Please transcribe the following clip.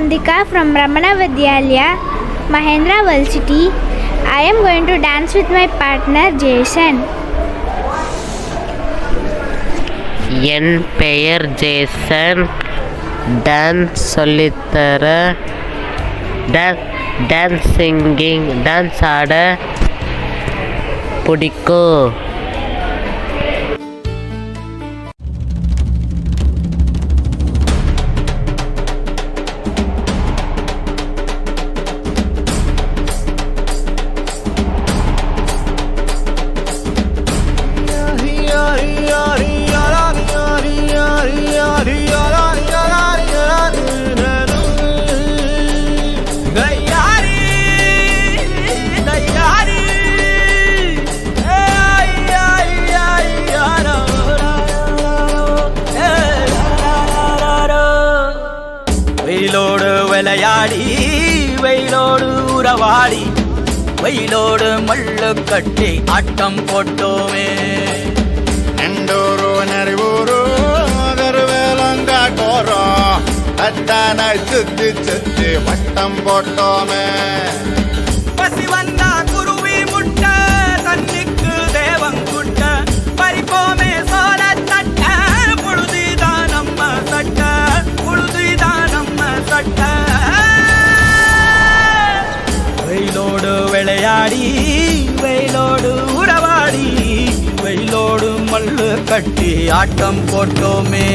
Avantika from Ramana Vidyalaya, Mahendra World City. I am going to dance with my partner Jason. என் பெயர் Jason. Dance சொல்லித்தர, dance ஆட பிடிக்கும். வெயிலோடு விளையாடி வெயிலோடு உறவாடி வெயிலோடு மல்லு கட்டி ஆட்டம் போட்டோமே. நெண்டூரு நரிவூரு கருவேலங்காட்டோரம் அத்தானை சுத்தி சுத்தி வட்டம் போட்டோமே. பசி வந்தா குருவி முட்டை தண்ணிக்கு தேவங்குட்ட பறிப்போமே சோழ தட்ட புழுதிதான் நம்ம சட்ட புழுதிதான் நம்ம சட்ட. வெயிலோடு விளையாடி வெயிலோடு உறவாடி வெயிலோடு மல்லு கட்டி ஆட்டம் போட்டோமே.